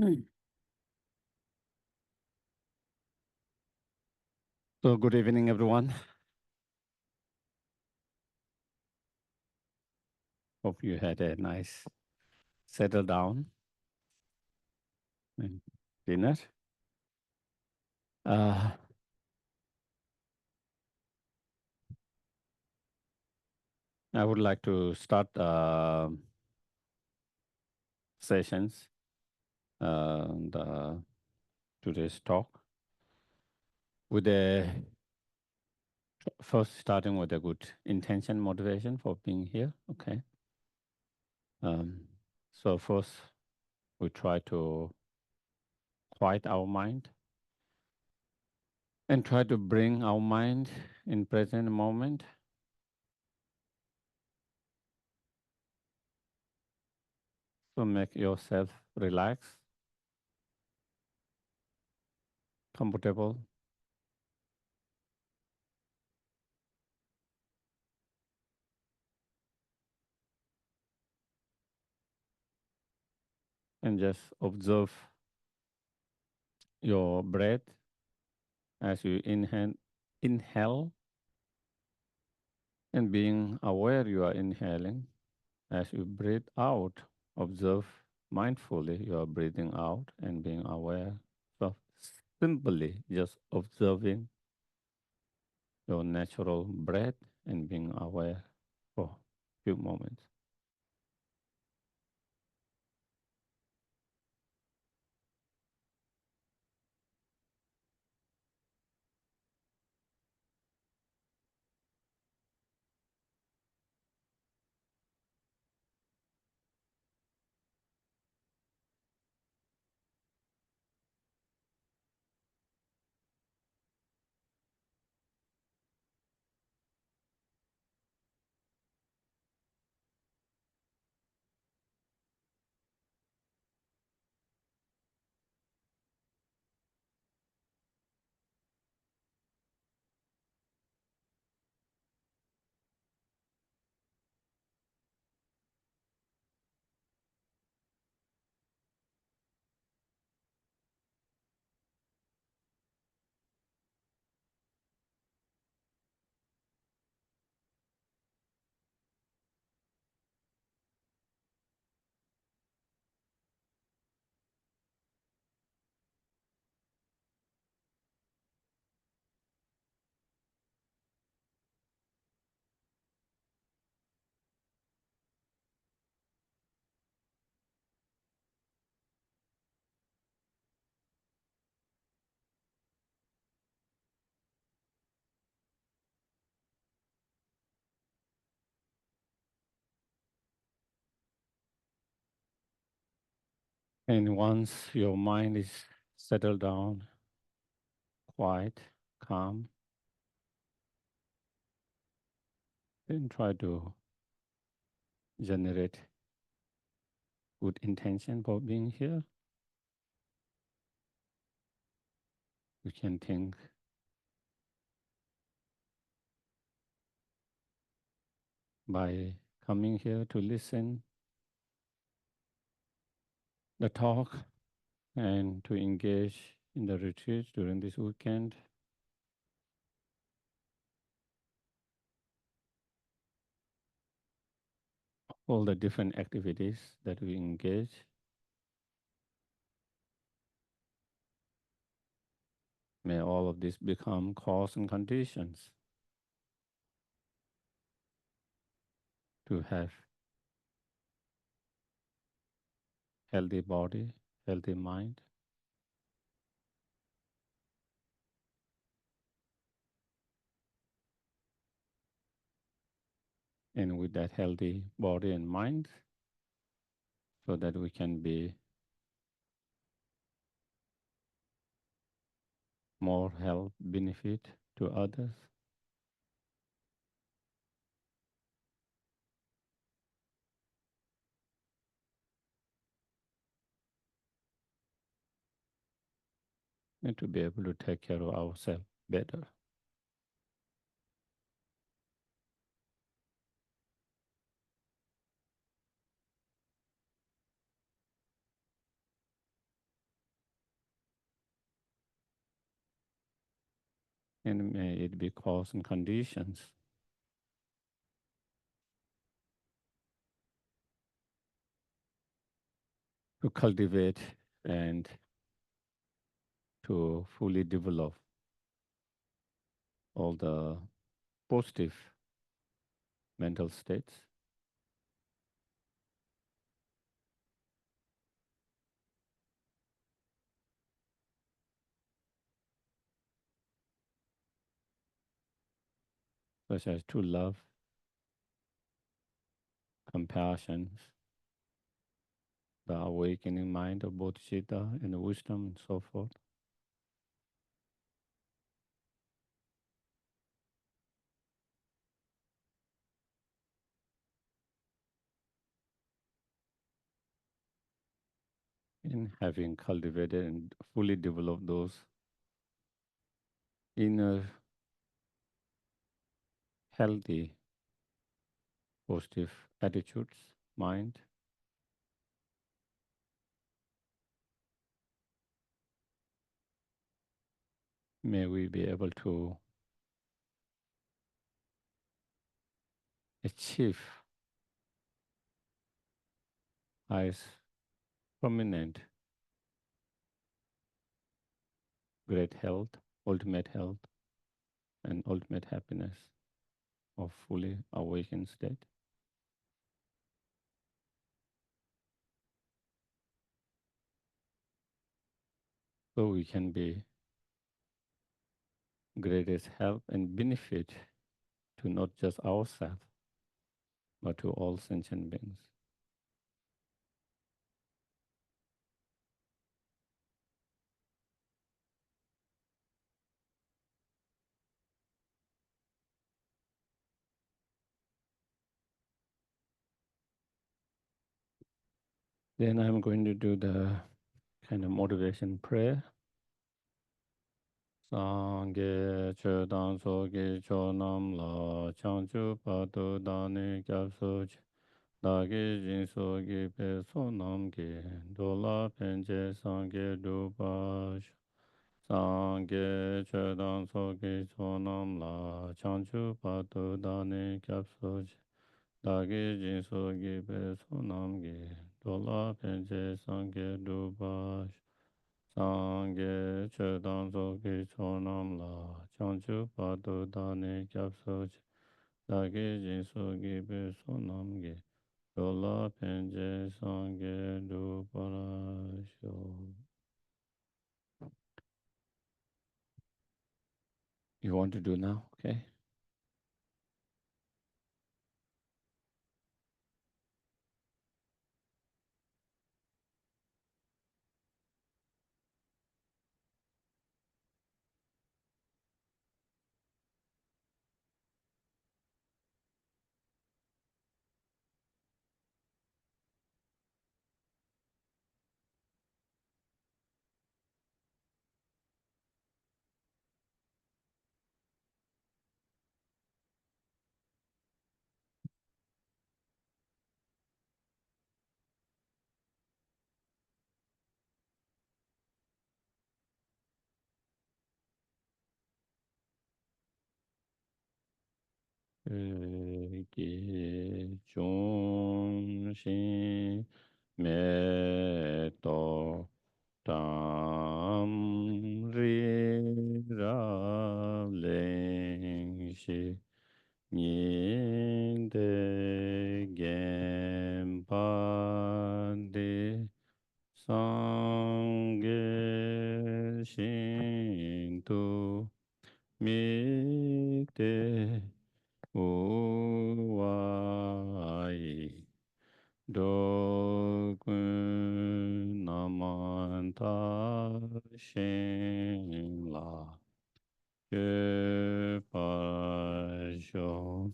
Mm. So good evening, everyone. Hope you had a nice settle down and dinner. Uh, I would like to start sessions and today's talk with a first starting with a good intention motivation for being here. Okay. Um, so first we try to quiet our mind and try to bring our mind in present moment. So make yourself relax, comfortable, and just observe your breath as you inhale, and being aware you are inhaling. As you breathe out, observe mindfully you are breathing out and being aware. So simply just observing your natural breath and being aware for a few moments. And once your mind is settled down, quiet, calm, then try to generate good intention for being here. You can think by coming here to listen the talk and to engage in the retreat during this weekend. All the different activities that we engage, may all of this become cause and conditions to have healthy body, healthy mind, and with that healthy body and mind, so that we can be more health benefit to others. And to be able to take care of ourselves better. and may it be cause and conditions to cultivate and to fully develop all the positive mental states, such as true love, compassion, the awakening mind of bodhicitta, and wisdom, and so forth. In having cultivated and fully developed those inner healthy, positive attitudes, mind, may we be able to achieve highest prominent great health, and ultimate happiness of fully awakened state. So we can be greatest help and benefit to not just ourselves, but to all sentient beings. Then I'm going to do the kind of motivation prayer. Sangye chedan sogi chonam la changchu patu dani gyapsuch dagi jin sogi pe sonam ki dola penche sangye dupash. Sangye chedan sogi chonam la changchu patu dani gyapsuch dagi jin sogi pe sonam ki dola penche sangye dupash. Sangye chedan sogi chonam la changchu padu dani gyapsuch dagi jin sogi pe sonam ge dola penje sangye du parasho. You want to do now? Okay. Ge chung shin me to tam ri ra leng shi yin de gen pa de sang ge shin tu mi de 우와이 도군 나만타 신라 그파쇼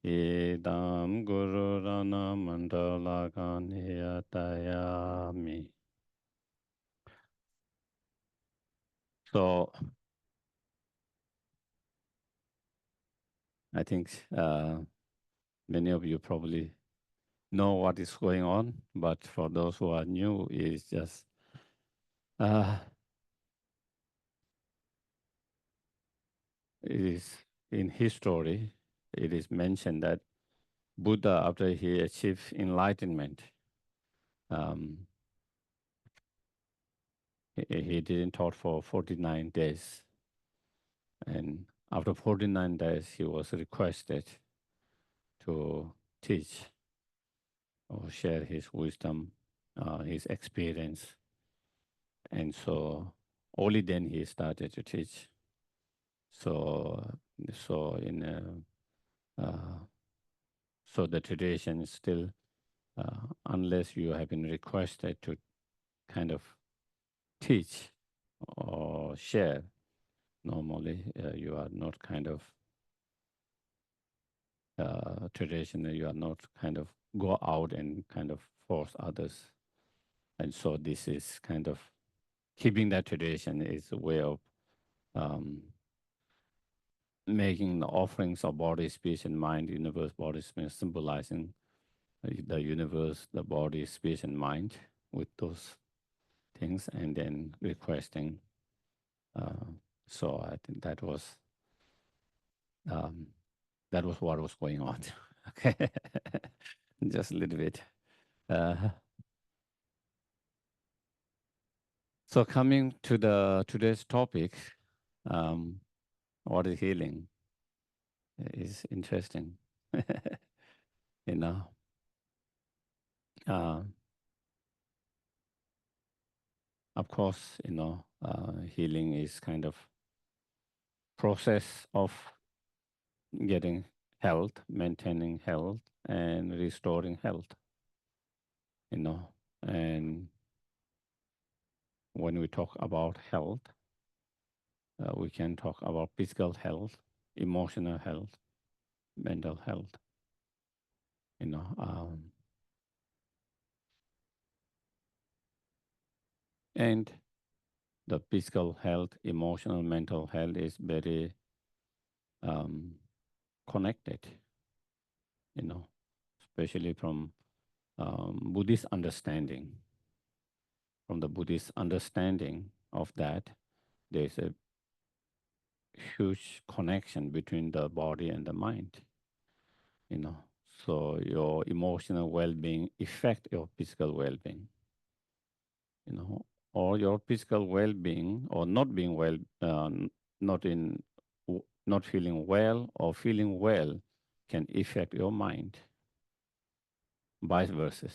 이담 구루라나 만달라가니야타야미. So I think many of you probably know what is going on, but for those who are new, it's just uh, it is in history, it is mentioned that Buddha, after he achieved enlightenment, um, he didn't taught for 49 days. And after 49 days, he was requested to teach or share his wisdom, his experience. And so only then he started to teach. So, so in so the tradition is still, unless you have been requested to kind of teach or share, normally you are not kind of tradition. You are not kind of go out and kind of force others. And so this is kind of keeping that tradition is a way of um, making the offerings of body, speech, and mind, universe, body, spirit, symbolizing the universe, the body, speech, and mind with those things, and then requesting. Uh, so I think um, that was what was going on. Okay, just a little bit. Uh, so coming to the today's topic, um, what is healing? Is interesting. you know, uh, of course, healing is kind of process of getting health, maintaining health, and restoring health. You know, and when we talk about health, we can talk about physical health, emotional health, mental health. You know, and the physical health, emotional, mental health is very um, connected. You know, especially from Buddhist understanding. From the Buddhist understanding of that, there's a huge connection between the body and the mind. You know, so your emotional well-being affect your physical well-being. You know, or your physical well-being or not being well, not in, not feeling well or feeling well, can affect your mind. Vice versa.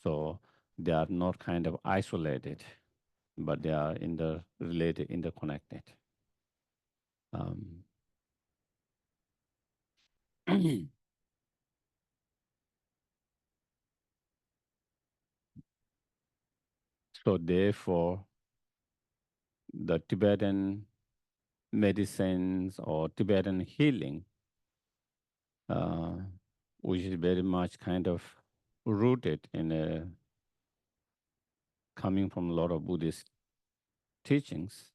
So they are not kind of isolated, but they are interrelated, interconnected. Um, so therefore, the Tibetan medicines or Tibetan healing, uh, which is very much kind of rooted in a coming from a lot of Buddhist teachings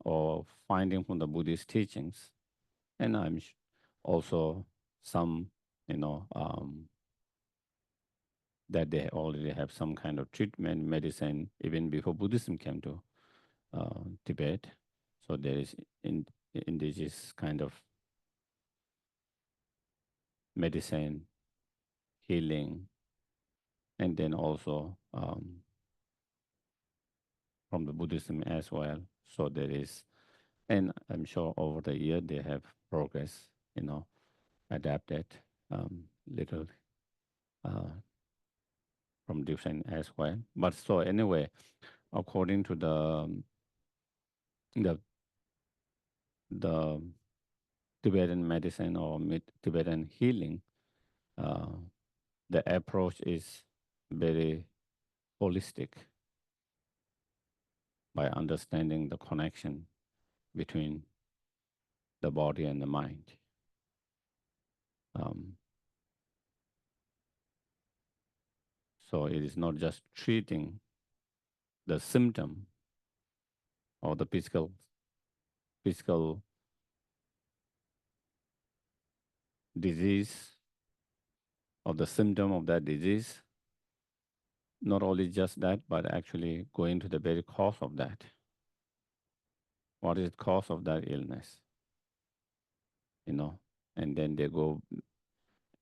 or finding from the Buddhist teachings, and also some, you know, that they already have some kind of treatment medicine even before Buddhism came to Tibet. So there is indigenous kind of medicine, healing, and then also from the Buddhism as well. So there is, and I'm sure over the year they have progress, you know, adapted little uh, from different as well. But so anyway, according to the the Tibetan medicine or Tibetan healing, uh, the approach is very holistic by understanding the connection between the body and the mind. Um, so it is not just treating the symptom or the physical disease or the symptom of that disease. Not only just that, but actually going to the very cause of that. what is the cause of that illness, you know, and then they go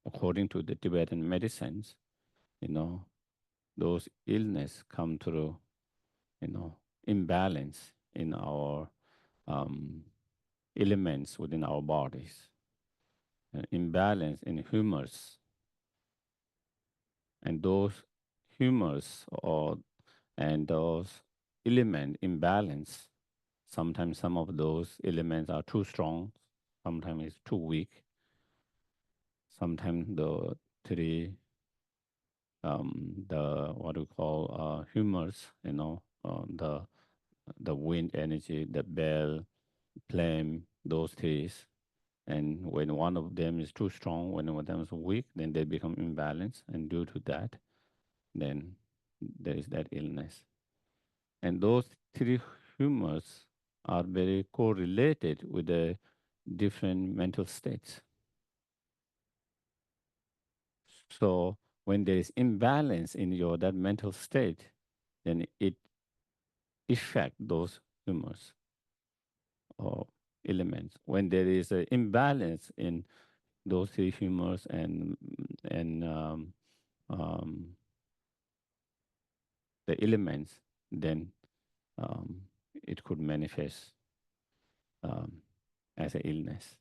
according to the Tibetan medicines, you know, those illness come through, you know, imbalance in our um, elements within our bodies, imbalance in humors, and those humors or and those element imbalance. Sometimes some of those elements are too strong, sometimes it's too weak, sometimes the what we call humors, you know, the wind energy, the bell, flame, those things. And when one of them is too strong, when one of them is weak, then they become imbalanced, and due to that, then there is that illness. And those three humors are very correlated with the different mental states. So when there is imbalance in your that mental state, then it affect those humors or elements. When there is an imbalance in those three humors and um, the elements, then um, it could manifest um, as an illness.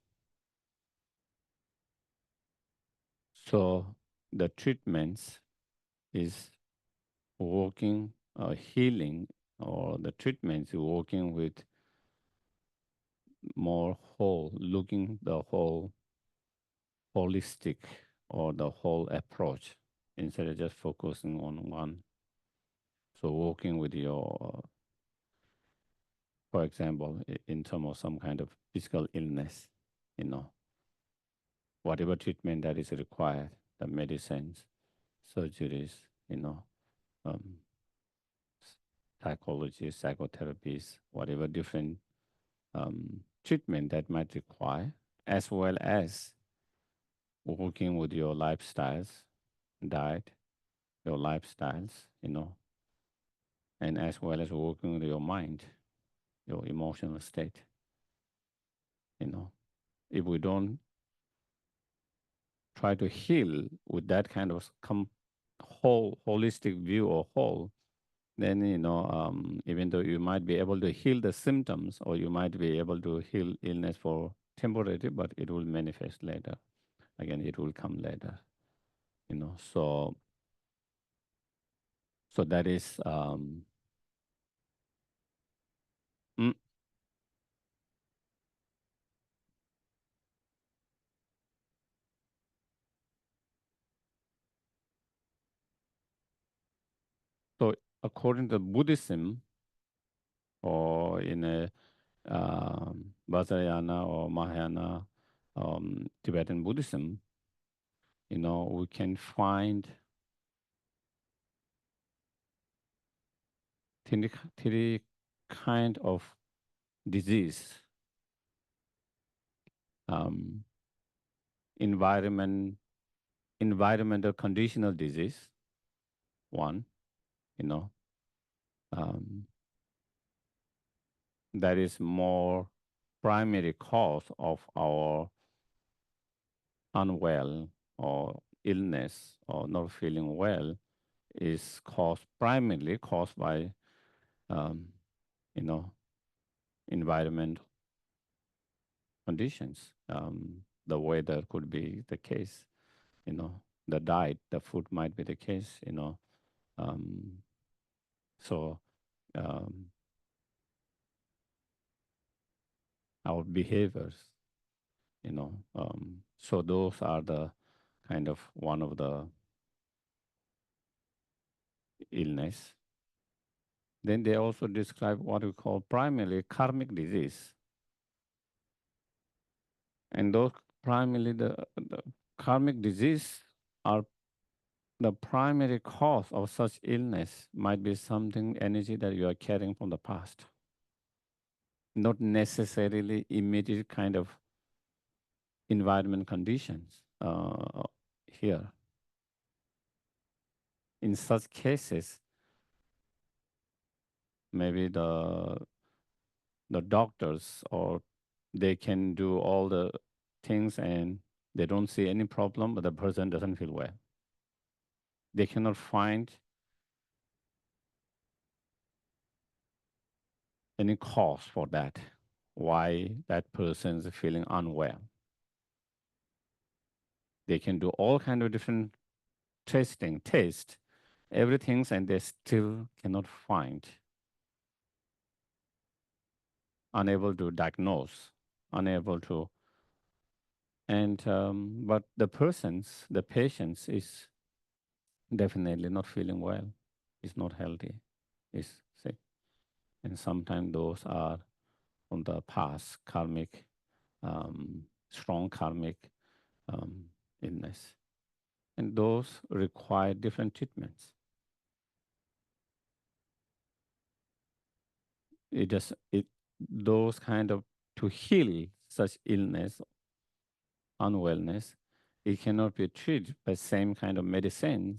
So the treatments is working healing, or the treatments is working with more whole, looking the whole holistic or the whole approach instead of just focusing on one. So working with your, for example, in terms of some kind of physical illness, you know, whatever treatment that is required, the medicines, surgeries, you know, um, psychologists, psychotherapies, whatever different treatment that might require, as well as working with your lifestyles, diet, your lifestyles, you know, and as well as working with your mind, your emotional state, you know. If we don't try to heal with that kind of whole holistic view or whole, then even though you might be able to heal the symptoms or you might be able to heal illness for temporary, but it will manifest later. Again, it will come later. So that is mm, so according to Buddhism, or in a Vajrayana or Mahayana Tibetan Buddhism, we can find three kind of disease. um, environment Environmental conditional disease, one, you know um, that is more primary cause of our unwell or illness or not feeling well, is primarily caused by um, you know environment conditions. The weather could be the case, the diet, the food might be the case, um, so um, our behaviors, so those are the kind of one of the illness. Then they also describe what we call primarily karmic disease. And those primarily the karmic disease are the primary cause of such illness might be something energy that you are carrying from the past, not necessarily immediate kind of environment conditions here. In such cases, maybe the doctors, or they can do all the things and they don't see any problem, but the person doesn't feel well. They cannot find any cause for that, why that person is feeling unwell. They can do all kind of different taste, everything, and they still cannot find, unable to diagnose, unable to. And but the patients is definitely not feeling well, is not healthy, is sick. And sometimes those are from the past karmic, strong karmic um, illness. And those require different treatments. It those kind of, to heal such illness, unwellness, it cannot be treated by same kind of medicines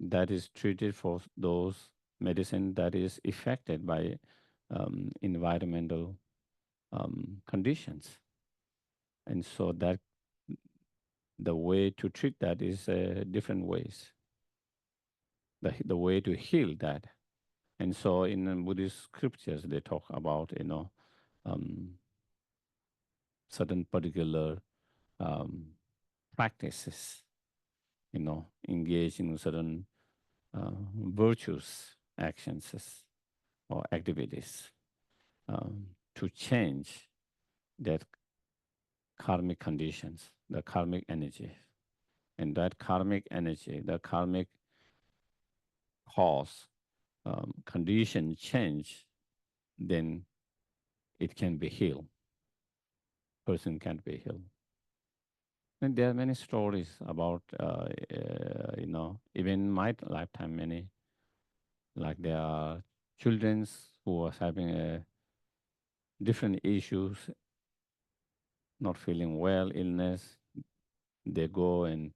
that is treated for those medicine that is affected by environmental conditions. And so that the way to treat that is different ways, the way to heal that. And so in the Buddhist scriptures, they talk about, um, certain particular um, practices, engage in certain virtuous actions or activities to change that karmic conditions, the karmic energy. And that karmic energy, the karmic cause, condition change, then it can be healed. Person can be healed. And there are many stories about, even in my lifetime, many, like there are children who was having different issues, not feeling well, illness. They go and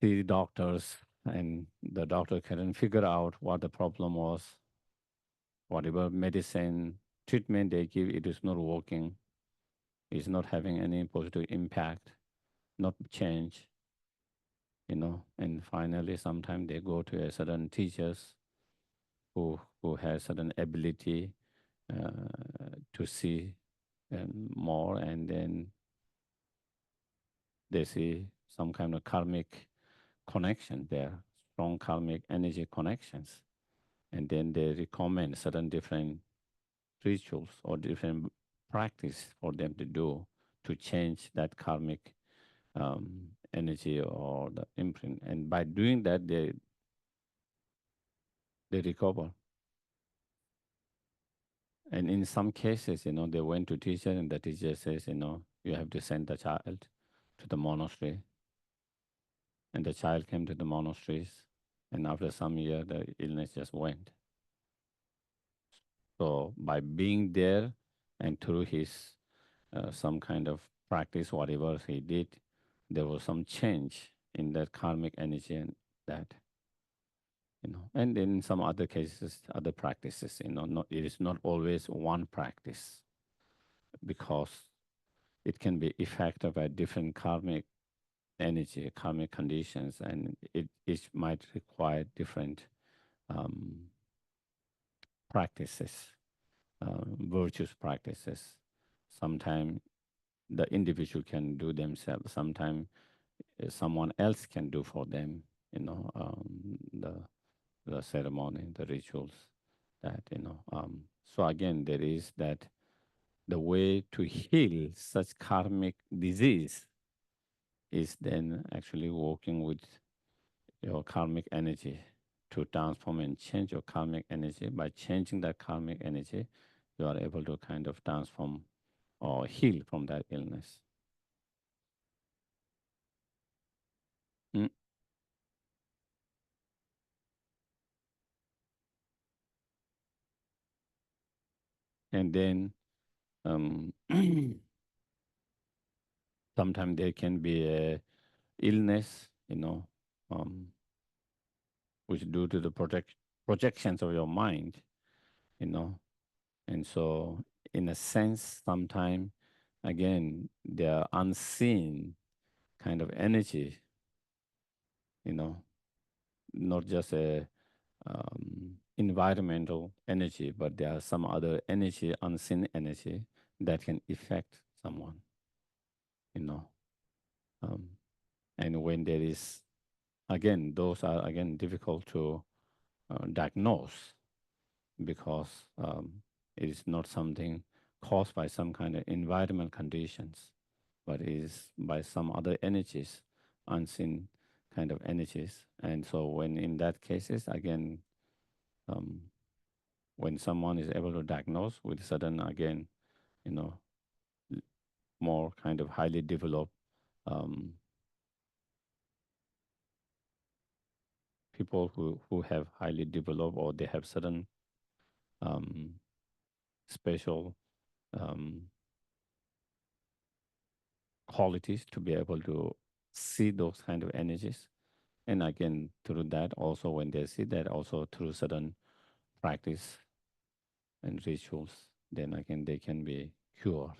see doctors, and the doctor couldn't figure out what the problem was. Whatever medicine treatment they give, it is not working. It's not having any positive impact, not change. And finally, sometimes they go to a certain teachers who has certain ability to see more, and then they see some kind of karmic connection there, strong karmic energy connections, and then they recommend certain different rituals or different practice for them to do to change that karmic energy or the imprint, and by doing that, they recover. And in some cases, they went to teacher, and the teacher says, you have to send the child to the monastery. And the child came to the monasteries, and after some year, the illness just went. So by being there and through his some kind of practice, whatever he did, there was some change in that karmic energy, and that, and in some other cases, other practices, not, it is not always one practice, because it can be effective by different karmic energy, karmic conditions, and it might require different um, practices, virtuous practices. Sometimes the individual can do themselves. Sometimes someone else can do for them. The ceremony, the rituals. That So again, there is that the way to heal such karmic disease is then actually working with your karmic energy to transform and change your karmic energy. By changing that karmic energy, you are able to kind of transform or heal from that illness. Mm. And then um, sometimes there can be a illness, um, which due to the projections of your mind, you know, And so, in a sense, sometimes, again, they are unseen kind of energy, you know, not just a environmental energy, but there are some other energy, unseen energy that can affect someone, you know. Um, and when there is, again, those are again difficult to diagnose because it is not something caused by some kind of environmental conditions, but is by some other energies, unseen kind of energies. And so when in that cases, again, um, when someone is able to diagnose with certain, again, you know, more kind of highly developed um, people who have highly developed or they have certain um, special um, qualities to be able to see those kind of energies. And again, through that, also when they see that, also through certain practice and rituals, then again they can be cured.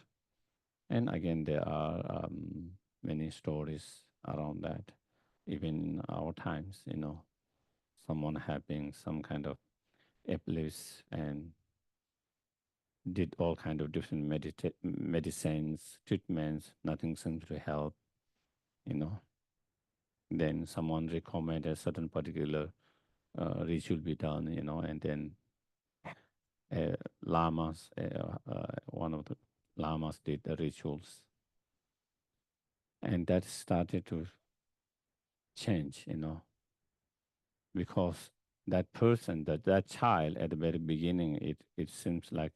And again, there are many stories around that, even in our times. Someone having some kind of epilepsy and did all kind of different medicines, treatments, nothing seems to help. You know, then someone recommend a certain particular ritual be done. And then lamas, one of the lamas did the rituals, and that started to change. Because that person, that child at the very beginning, it seems like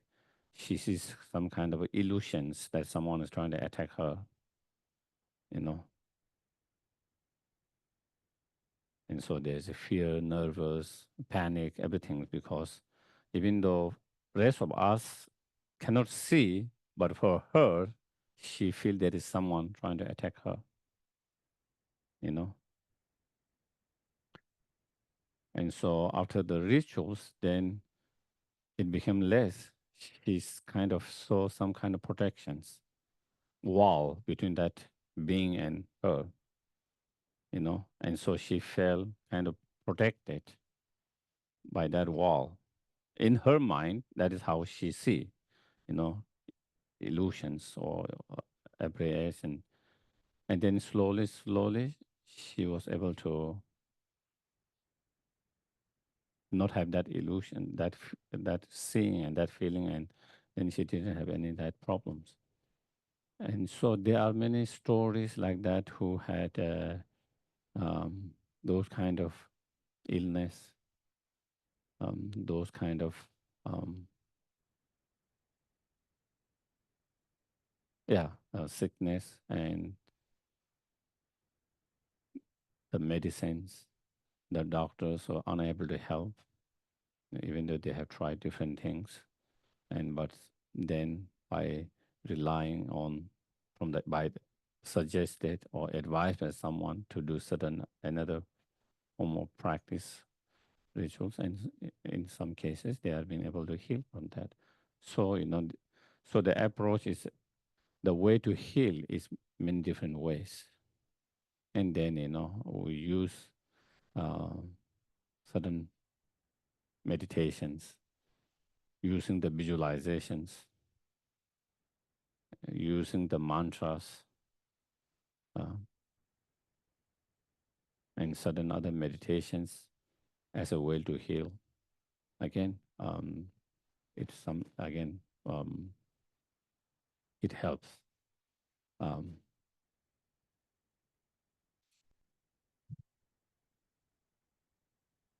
she sees some kind of illusions that someone is trying to attack her, you know. And so there's a fear, nervous, panic, everything, because even though rest of us cannot see, but for her, she feel there is someone trying to attack her, you know. And so after the rituals, then it became less. She's kind of saw some kind of protections wall between that being and her, and so she felt kind of protected by that wall. In her mind, that is how she see, you know, illusions or apprehension. And then slowly, slowly, she was able to not have that illusion, that seeing and that feeling, and then she didn't have any of that problems. And so there are many stories like that who had um, those kind of illness, those kind of um, sickness, and the medicines, the doctors are unable to help, even though they have tried different things. And but then by relying on from that by suggested or advised by someone to do certain another form of practice rituals, and in some cases they have been able to heal from that. So so the approach is the way to heal is many different ways, and then we use uh, certain meditations, using the visualizations, using the mantras, uh, and certain other meditations as a way to heal. Again, it's some again it helps. Um,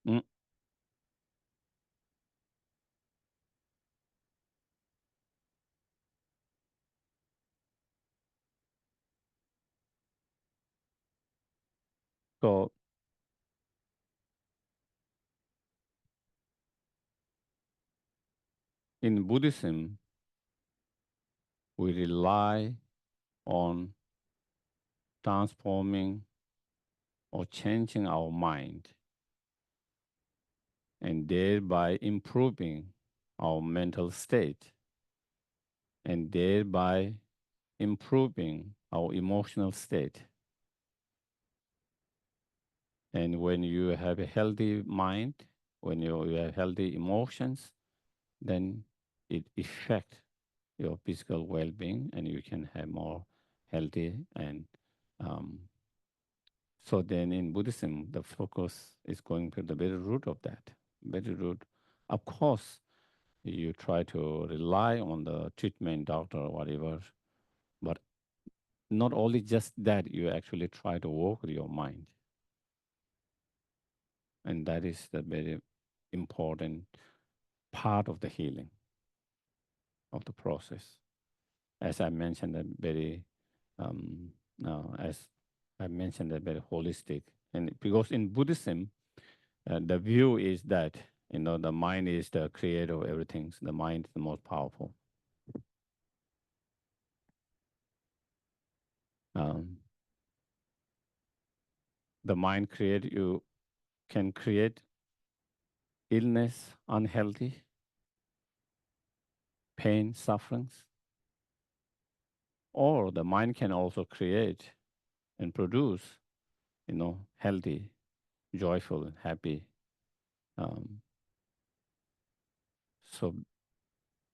mm, so in Buddhism, we rely on transforming or changing our mind and thereby improving our mental state, and thereby improving our emotional state. And when you have a healthy mind, when you have healthy emotions, then it affects your physical well-being, and you can have more healthy. And um, so then in Buddhism, the focus is going to the very root of that, very root. Of course, you try to rely on the treatment doctor or whatever, but not only just that, you actually try to work with your mind. And that is the very important part of the healing of the process. As I mentioned, a very, as I mentioned, a very holistic. And because in Buddhism, the view is that, the mind is the creator of everything. So the mind is the most powerful. Um, the mind can create illness, unhealthy, pain, sufferings, or the mind can also create and produce, healthy, joyful, and happy. Um, so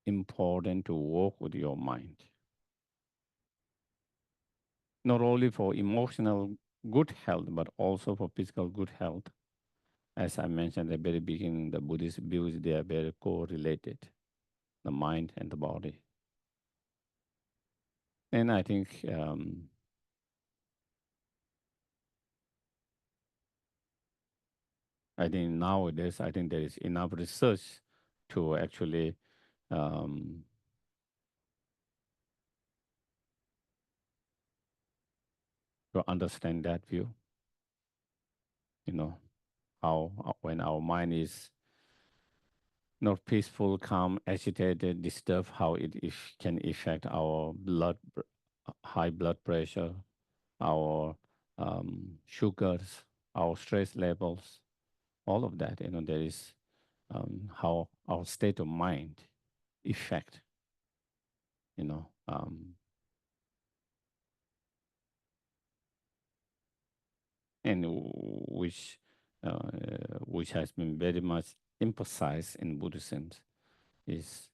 important to work with your mind, not only for emotional good health, but also for physical good health. As I mentioned at the very beginning, the Buddhist views they are very correlated, the mind and the body. And I think nowadays, I think there is enough research to actually um, to understand that view. You know how when our mind is not peaceful, calm, agitated, disturbed, how can affect our high blood pressure, our sugars, our stress levels, all of that. There is how our state of mind affect. You know, and uh, which has been very much emphasized in Buddhism is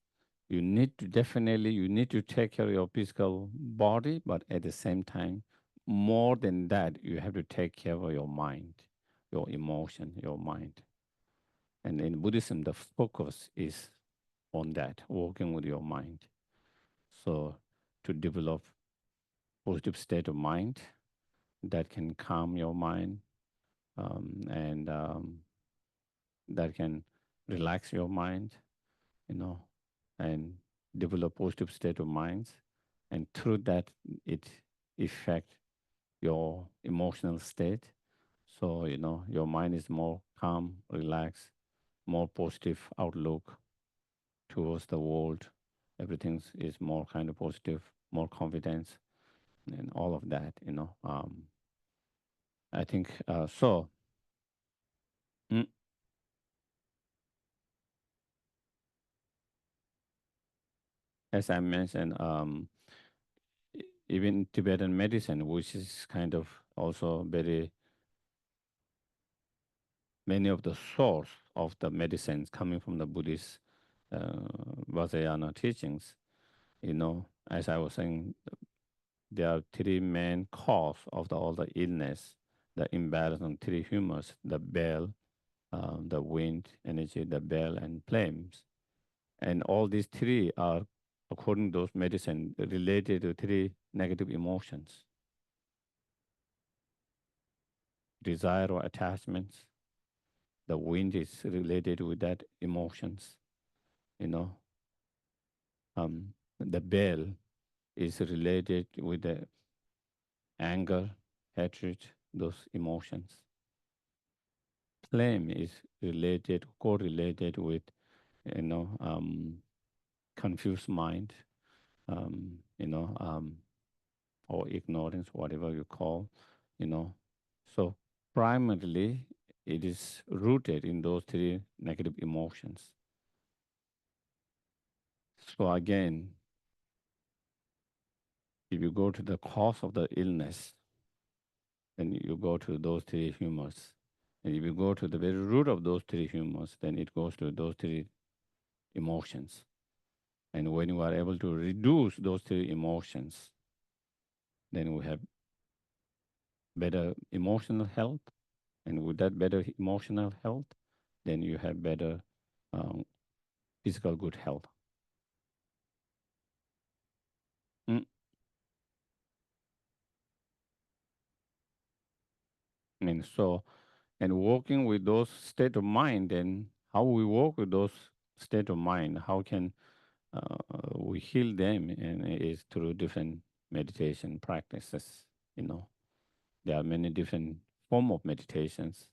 you need to take care of your physical body, but at the same time, more than that, you have to take care of your mind, your emotion, your mind. And in Buddhism, the focus is on that, working with your mind. So to develop positive state of mind that can calm your mind, and that can relax your mind, you know, and develop positive state of minds. And through that, it affect your emotional state. So, your mind is more calm, relaxed, more positive outlook towards the world. Everything is more kind of positive, more confidence, and all of that. I think so. mm, as I mentioned, even Tibetan medicine, which is kind of also very many of the source of the medicines coming from the Buddhist uh, Vajrayana teachings. As I was saying, there are three main cause of all the illness, the imbalance on three humors, the bell, the wind energy, the bell and flames. And all these three are, according to those medicine, related to three negative emotions, desire or attachments. The wind is related with that emotions, you know. The bell is related with the anger, hatred, those emotions. Flame is correlated with, you know, um, confused mind, or ignorance, whatever you call, you know. So primarily, it is rooted in those three negative emotions. So again, if you go to the cause of the illness, then you go to those three humors. And if you go to the very root of those three humors, then it goes to those three emotions. And when you are able to reduce those three emotions, then we have better emotional health. And with that better emotional health, then you have better um, physical good health. Mm. And so, and working with those state of mind, and how we work with those state of mind, how can we heal them, and it is through different meditation practices. You know, there are many different form of meditations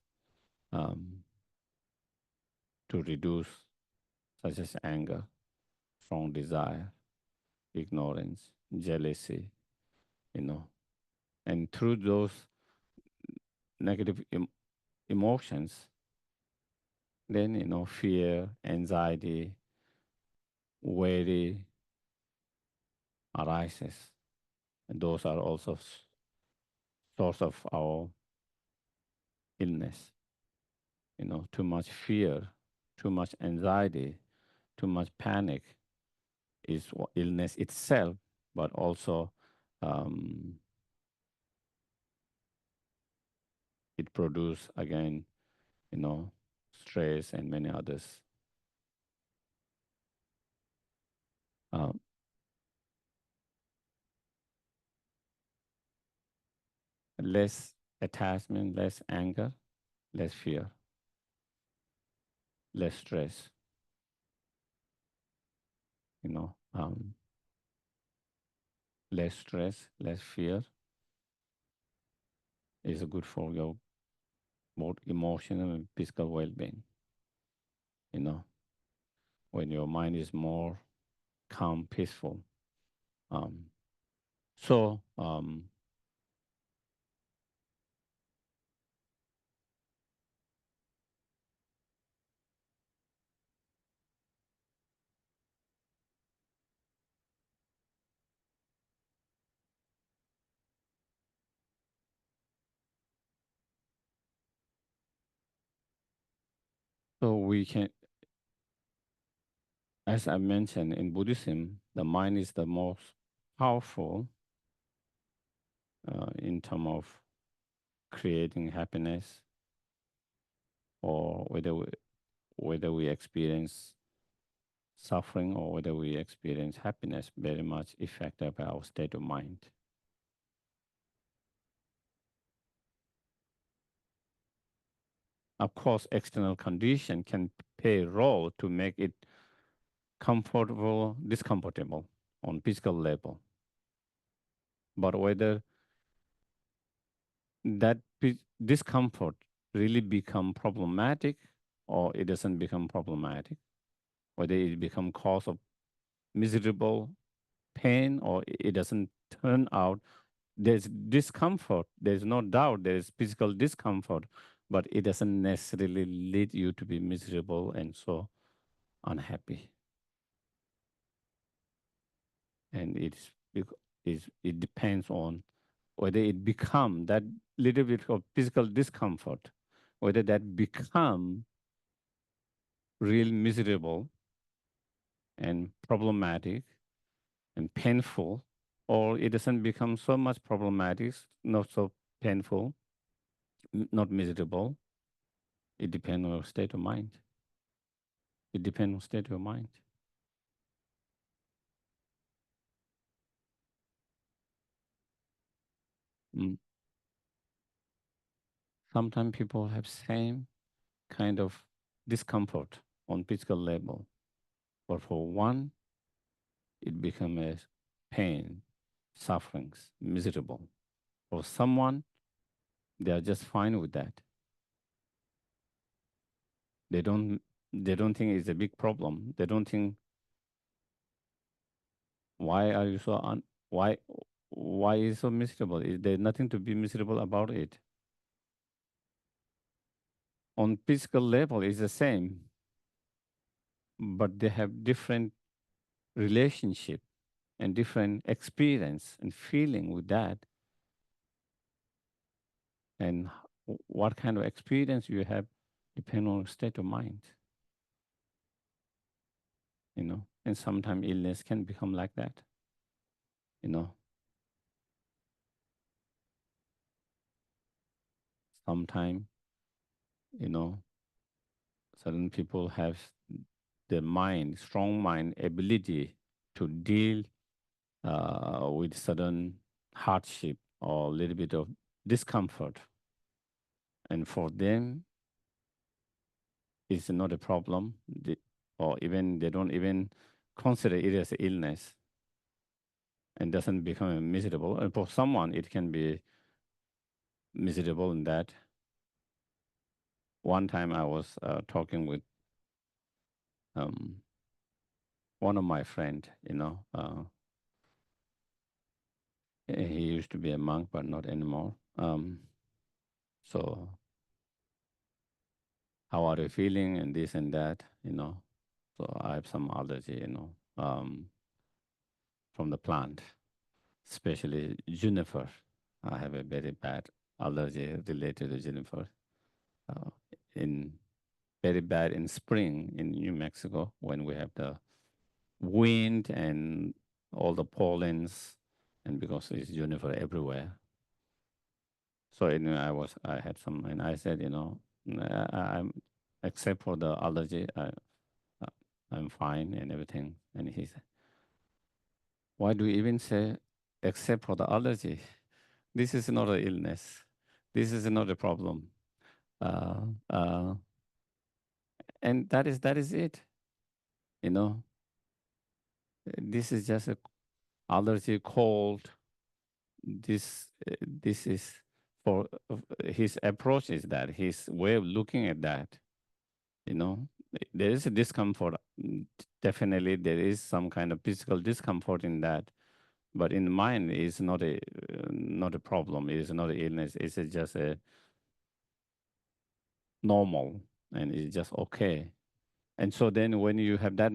um, to reduce, such as anger, strong desire, ignorance, jealousy. You know, and through those negative emotions, then fear, anxiety, worry arises, and those are also source of our illness. Too much fear, too much anxiety, too much panic is illness itself, but also um, it produces again, you know, stress and many others. Uh, Less attachment, less anger, less fear, less stress. Less stress, less fear is good for your both emotional and physical well-being. You know, when your mind is more calm, peaceful. Um, so we can, as I mentioned in Buddhism, the mind is the most powerful in terms of creating happiness, or whether we experience suffering or whether we experience happiness, very much affected by our state of mind. Of course, external condition can play a role to make it comfortable, discomfortable on physical level. But whether that discomfort really become problematic or it doesn't become problematic, whether it become cause of miserable pain or it doesn't turn out, there's discomfort. There's no doubt there's physical discomfort, but it doesn't necessarily lead you to be miserable and so unhappy. And it depends on whether it become that little bit of physical discomfort, whether that become real miserable and problematic and painful, or it doesn't become so much problematic, not so painful, not miserable. It depends on your state of mind. It depends on state of your mind. Mm. Sometimes people have same kind of discomfort on physical level, but for one, it becomes as pain, sufferings, miserable. For someone, they are just fine with that. They don't they don't think it's a big problem. They don't think why are you so why is so miserable? Is there nothing to be miserable about it? On physical level, it's the same, but they have different relationship and different experience and feeling with that, and what kind of experience you have depend on state of mind, you know. And sometimes illness can become like that, you know. Sometimes, you know, certain people have the mind, strong mind ability to deal with sudden hardship or a little bit of discomfort. And for them, it's not a problem, or even they don't even consider it as illness and doesn't become miserable. And for someone, it can be miserable in that. One time I was talking with um, one of my friend, you know, he used to be a monk, but not anymore. So how are you feeling and this and that, you know? So I have some allergy, you know, from the plant, especially juniper. I have a very bad allergy related to juniper. Uh, in very bad in spring in New Mexico when we have the wind and all the pollens, and because it's juniper everywhere. So anyway, I had some, and I said, you know, I'm except for the allergy, uh, I'm fine and everything. And he said, why do you even say except for the allergy? This is not an illness. This is not a problem. Uh, uh, and that is it. You know, this is just a allergy, cold. This is for his approach is that his way of looking at that. You know, there is a discomfort. Definitely, there is some kind of physical discomfort in that. But in the mind, it's not a problem. It's not an illness. It's just a normal, and it's just okay. And so then, when you have that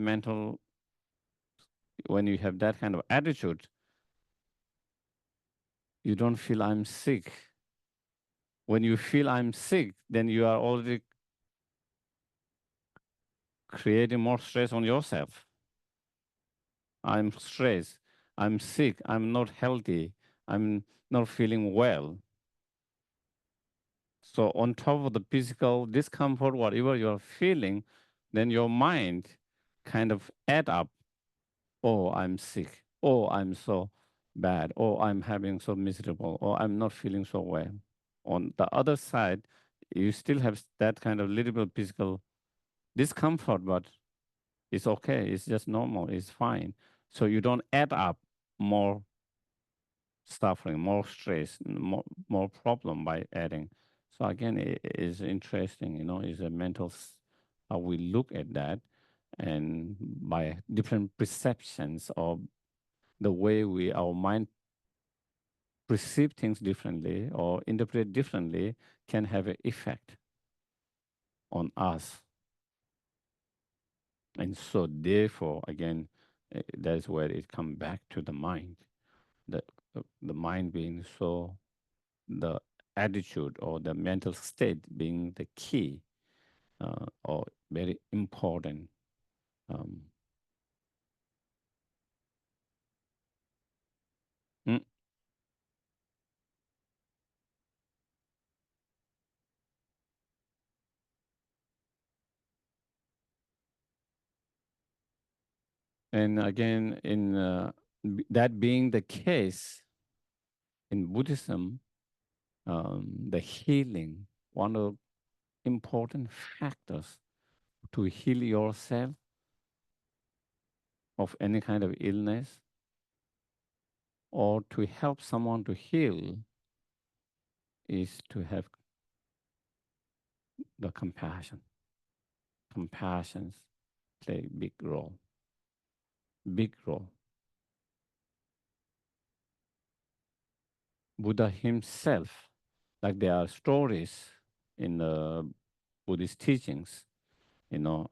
kind of attitude, you don't feel I'm sick. When you feel I'm sick, then you are already creating more stress on yourself. I'm stressed. I'm sick. I'm not healthy. I'm not feeling well. So, on top of the physical discomfort, whatever you're feeling, then your mind kind of add up. Oh, I'm sick. Oh, I'm so bad. Oh, I'm having so miserable. Oh, I'm not feeling so well. On the other side, you still have that kind of little bit physical discomfort, but it's okay. It's just normal. It's fine. So you don't add up more suffering, more stress, more problem by adding. So again, it is interesting, you know, is a how we look at that, and by different perceptions of the way our mind perceive things differently or interpret differently can have an effect on us. And so therefore, again, that's where it comes back to the mind, the, the mind being so the attitude or the mental state being the key or very important. Um, mm. And again, in that being the case in Buddhism, the healing, one of the important factors to heal yourself of any kind of illness or to help someone to heal is to have the compassion. Compassions play big role, big role. Buddha himself, like there are stories in the Buddhist teachings, you know,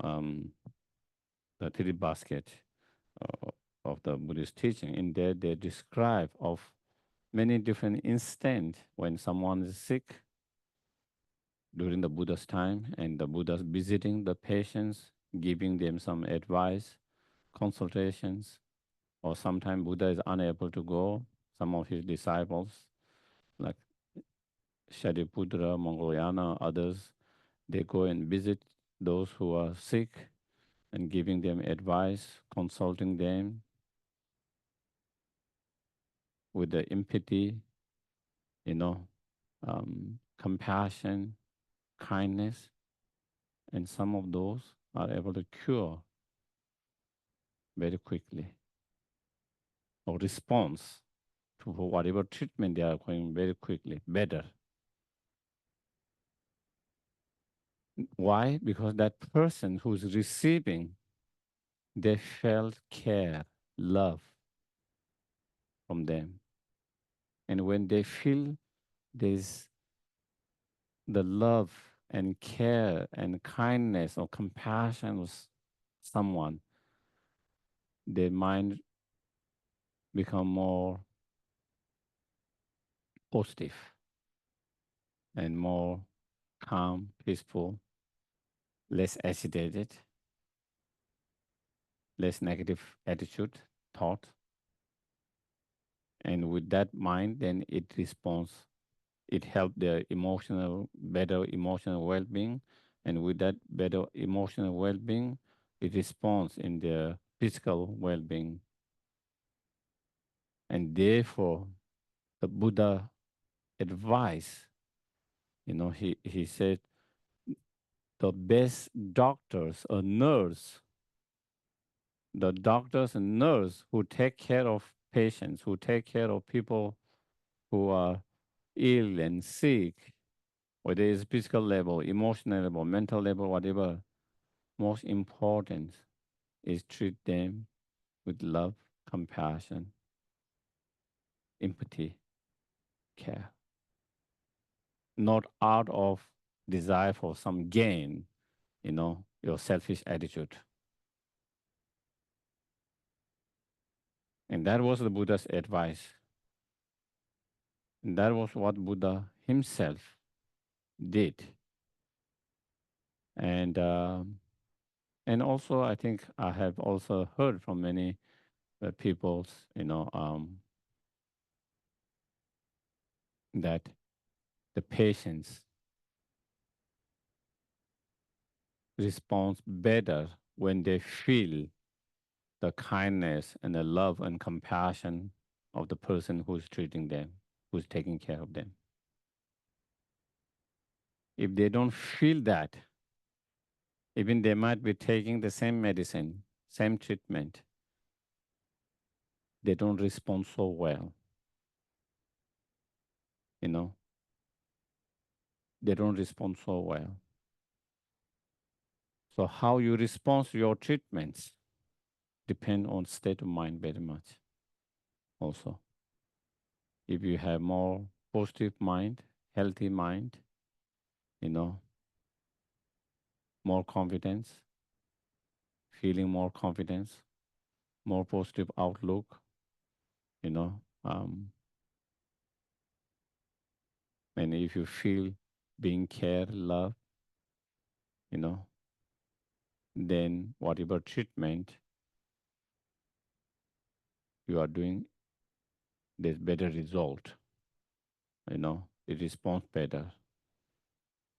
the three basket. of the Buddhist teaching. In there, they describe of many different instances when someone is sick during the Buddha's time, and the Buddha's visiting the patients, giving them some advice, consultations, or sometimes Buddha is unable to go. Some of his disciples, like Shariputra, Mongoliana, others, they go and visit those who are sick and giving them advice, consulting them with the empathy, you know, compassion, kindness, and some of those are able to cure very quickly or response to whatever treatment they are going very quickly, better. Why? Because that person who's receiving, they felt care, love from them. And when they feel this, the love and care and kindness or compassion with someone, their mind become more positive and more calm, peaceful, less agitated, less negative attitude, thought. And with that mind, then it responds. It helps their emotional, better emotional well-being. And with that better emotional well-being, it responds in their physical well-being. And therefore, the Buddha advised, he said, the best doctors or nurse, the doctors and nurse who take care of patients, who take care of people who are ill and sick, whether it's physical level, emotional level, mental level, whatever, most important is treat them with love, compassion, empathy, care, not out of desire for some gain, your selfish attitude. And that was the Buddha's advice. And that was what Buddha himself did. And and also, I think I have also heard from many peoples, that the patients respond better when they feel the kindness and the love and compassion of the person who's treating them, who's taking care of them. If they don't feel that, even they might be taking the same medicine, same treatment, they don't respond so well, you know, they don't respond so well. So how you respond to your treatments depend on state of mind very much also. If you have more positive mind, healthy mind, you know, more confidence, feeling more confidence, more positive outlook, you know, and if you feel being cared, loved, you know, then whatever treatment you are doing, there's better result, it responds better.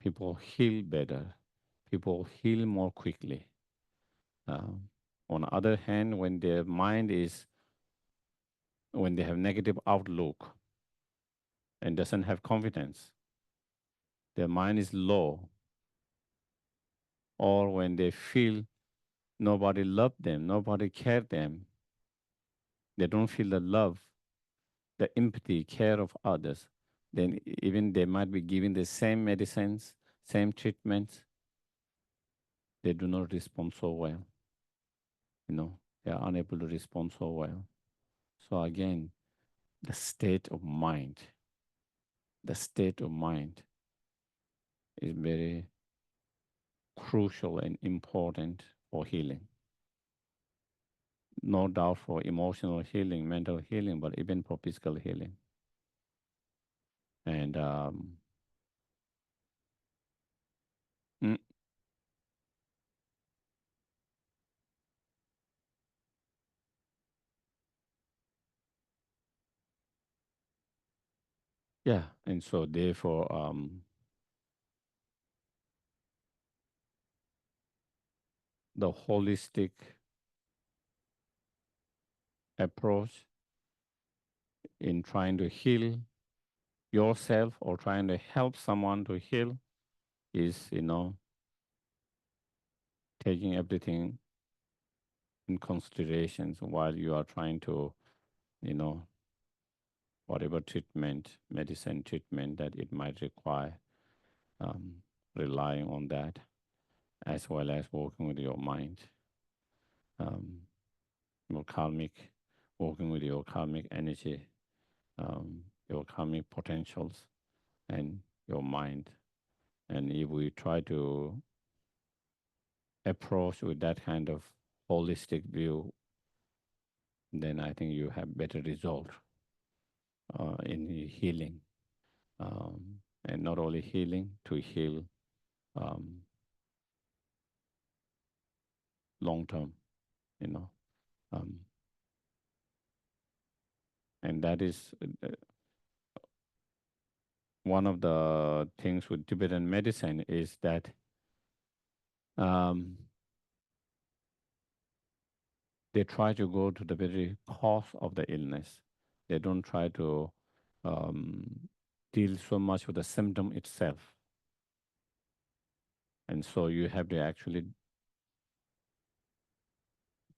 People heal better. People heal more quickly. Um, on the other hand, when they have negative outlook and doesn't have confidence, their mind is low, or when they feel nobody loved them, nobody cared them, they don't feel the love, the empathy, care of others, then even they might be given the same medicines, same treatments, they do not respond so well. They are unable to respond so well. So again, the state of mind, the state of mind is very crucial and important for healing. no doubt for emotional healing, mental healing, but even for physical healing. And mm, yeah, and so therefore, the holistic approach in trying to heal yourself or trying to help someone to heal is, taking everything in considerations while you are trying to, you know, whatever treatment, medicine treatment that it might require, um, relying on that as well as working with your mind, um, your karmic, working with your karmic energy, your karmic potentials, and your mind. And if we try to approach with that kind of holistic view, then I think you have better result in the healing, and not only healing to heal um, long term, you know, um, and that is one of the things with Tibetan medicine is that um, they try to go to the very cause of the illness. They don't try to um, deal so much with the symptom itself. And so you have to actually,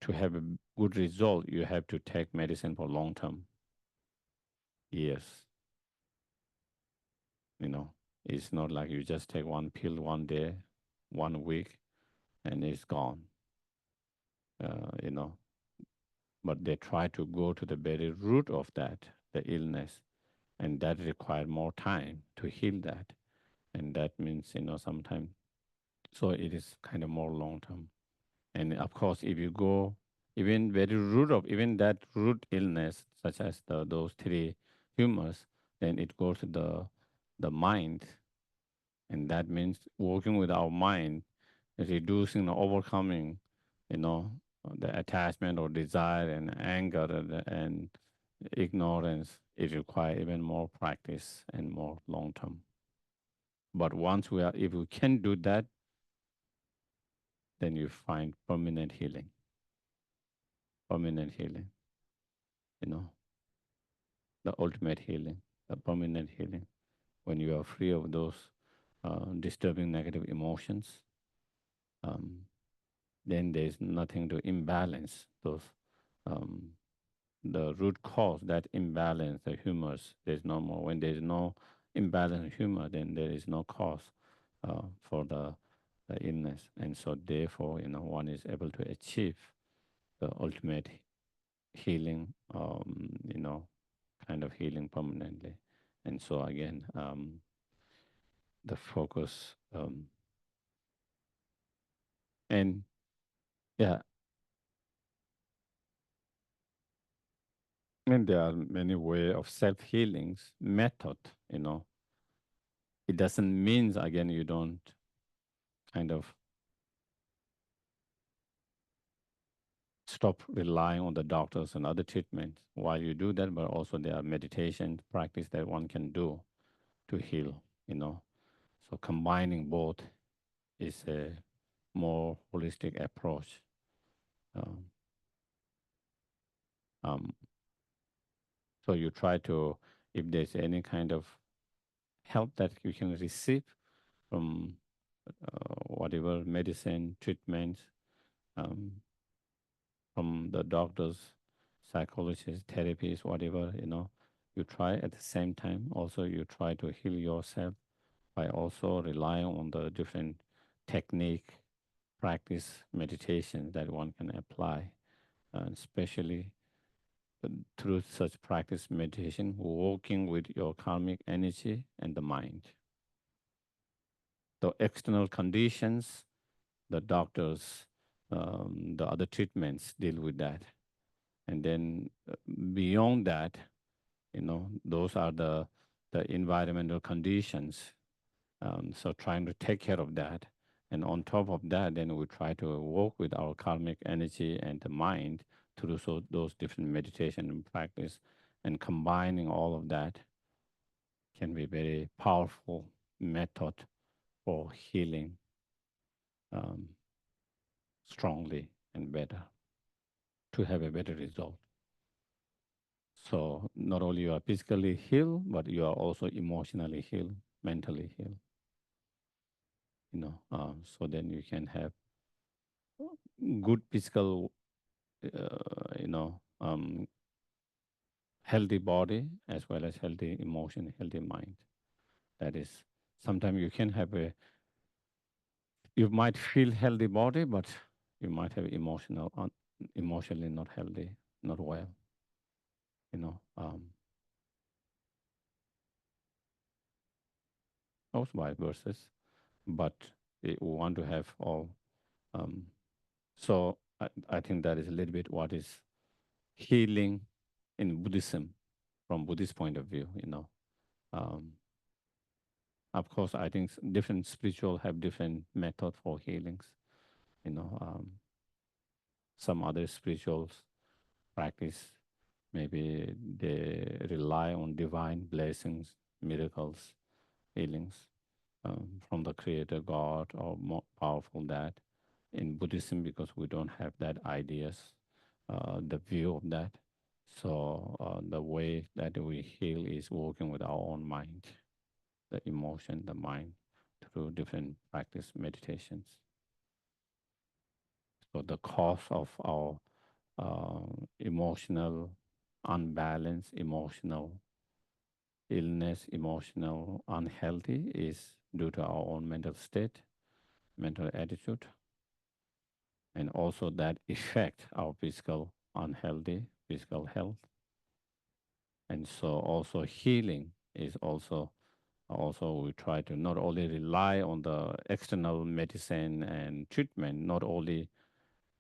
to have a good result, you have to take medicine for long term, years. You know, it's not like you just take one pill one day, 1 week, and it's gone. You know, but they try to go to the very root of that, the illness, and that require more time to heal that. And that means, sometimes, so it is kind of more long term. And of course, if you go even very root of even that root illness, such as those three humors, then it goes to the mind, and that means working with our mind, reducing or overcoming, you know, the attachment or desire and anger and ignorance. It requires even more practice and more long term. But once if we can do that, then you find permanent healing, you know, the ultimate healing, the permanent healing. When you are free of those disturbing negative emotions, um, then there's nothing to imbalance those, um, the root cause, that imbalance, the humors. There's no more. When there's no imbalance in humor, then there is no cause for the illness. And so therefore, one is able to achieve the ultimate healing, kind of healing permanently. And so again, the focus, and yeah, and there are many way of self-healings method, you know. It doesn't mean, again, you don't kind of stop relying on the doctors and other treatments while you do that, but also there are meditation practice that one can do to heal, you know. So combining both is a more holistic approach. Um, um, so you try to, if there's any kind of help that you can receive from whatever medicine, treatments, um, from the doctors, psychologists, therapists, whatever, you try at the same time. Also, you try to heal yourself by also relying on the different technique, practice, meditation that one can apply, and especially through such practice meditation, working with your karmic energy and the mind. The external conditions, the doctors, the other treatments deal with that. And then beyond that, those are the environmental conditions. So trying to take care of that. And on top of that, then we try to work with our karmic energy and the mind through those different meditation and practice. And combining all of that can be very powerful method for healing um, strongly and better to have a better result. So not only you are physically healed, but you are also emotionally healed, mentally healed. So then you can have good physical, healthy body as well as healthy emotion, healthy mind. That is, sometimes you can have you might feel healthy body, but you might have emotionally not healthy, not well. You know, also vice versa. But we want to have all. Um, so I think that is a little bit what is healing in Buddhism from Buddhist point of view. Um, of course, I think different spiritual have different method for healings. You know, um, some other spirituals practice maybe they rely on divine blessings, miracles, healings from the Creator God or more powerful that. In Buddhism, because we don't have that ideas, the view of that. So the way that we heal is working with our own mind, the emotion, the mind, through different practice meditations. So the cause of our emotional unbalance, emotional illness, emotional unhealthy is due to our own mental state, mental attitude, and also that affect our physical unhealthy, physical health. And so also healing is also we try to not only rely on the external medicine and treatment, not only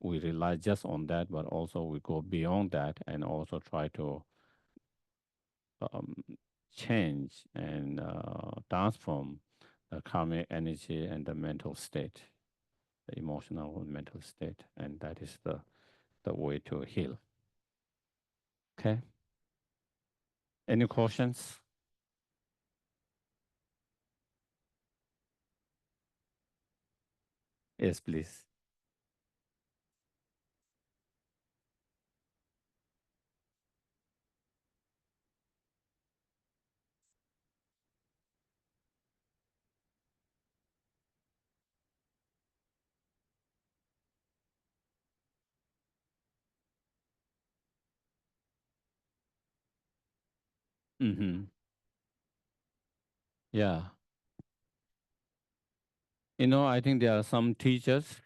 we rely just on that, but also we go beyond that and also try to um, change and transform the karmic energy and the mental state, the emotional and mental state, and that is the way to heal. Okay. Any questions? Yes, please. Mm-hmm. Yeah. I think there are some teachers,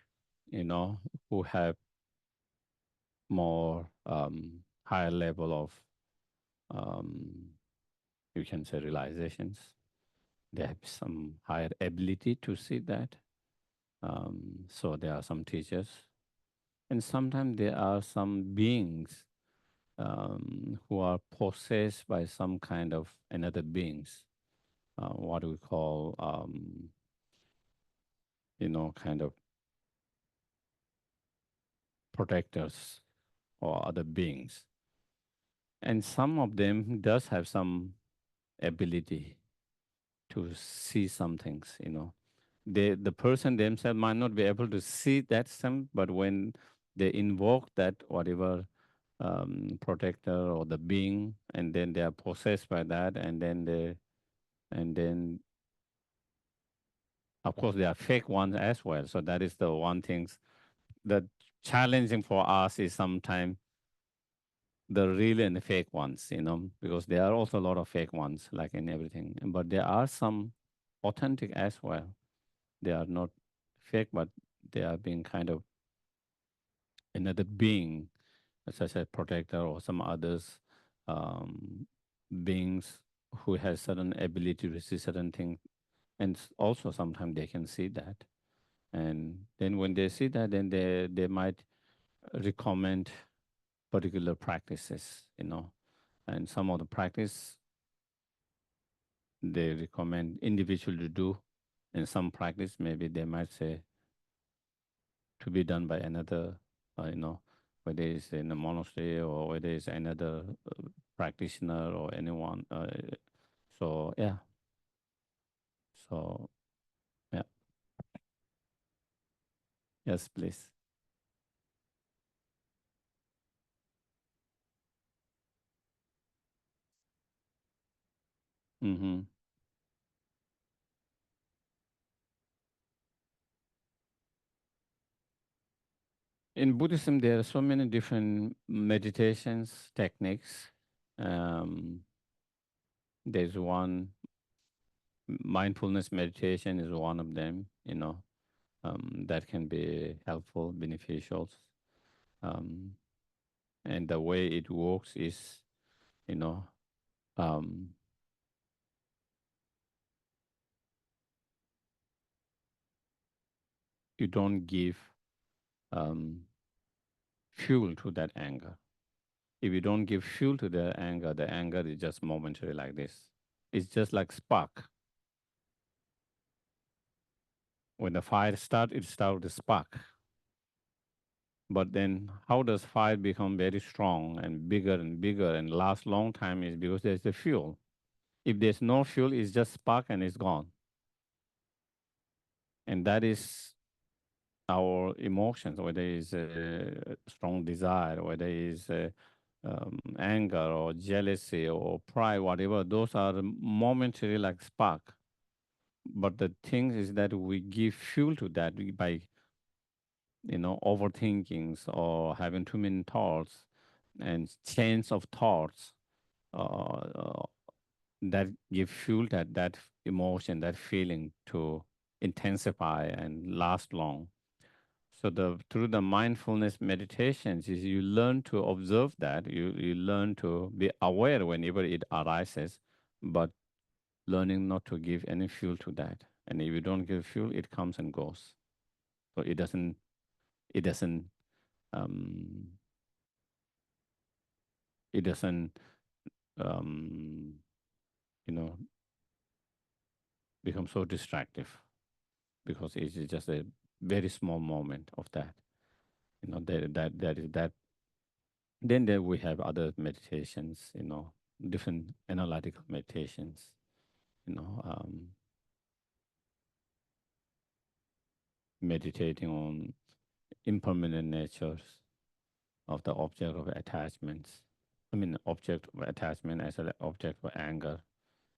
who have more higher level of, um, you can say, realizations. They have some higher ability to see that. So there are some teachers, and sometimes there are some beings who are possessed by some kind of another beings. What we call, kind of protectors or other beings. And some of them does have some ability to see some things. The person themselves might not be able to see that some, but when they invoke that whatever protector or the being, and then they are possessed by that, and then of course there are fake ones as well. So that is the one things that challenging for us is sometimes the real and the fake ones, because there are also a lot of fake ones, like in everything. But there are some authentic as well. They are not fake, but they are being kind of another being, such as protector or some others beings who has certain ability to see certain things. And also sometimes they can see that. And then when they see that, then they might recommend particular practices, and some of the practice they recommend individual to do, and some practice maybe they might say to be done by another, whether it's in a monastery or whether it's another practitioner or anyone. So yeah, so yeah, yes, please. Hmm. In Buddhism, there are so many different meditations techniques. Um, there's one mindfulness meditation is one of them. That can be helpful, beneficial. Um, and the way it works is, you know, um, you don't give um, fuel to that anger. If you don't give fuel to the anger is just momentary like this. It's just like spark. When the fire starts, it starts with a spark. But then how does fire become very strong and bigger and last long time is because there's the fuel. If there's no fuel, it's just spark and it's gone. And that is our emotions, whether it's a strong desire, whether it's anger or jealousy or pride, whatever, those are momentary like spark. But the thing is that we give fuel to that by, overthinkings or having too many thoughts and chains of thoughts uh, that give fuel that emotion, that feeling to intensify and last long. So through the mindfulness meditations is you learn to observe that. You learn to be aware whenever it arises, but learning not to give any fuel to that. And if you don't give fuel, it comes and goes. So it doesn't um, it doesn't um, you know become so distractive because it's just a very small moment of that. That is that. Then there we have other meditations, different analytical meditations, you know, um, meditating on impermanent natures of the object of attachments. I mean, object of attachment as an object of anger,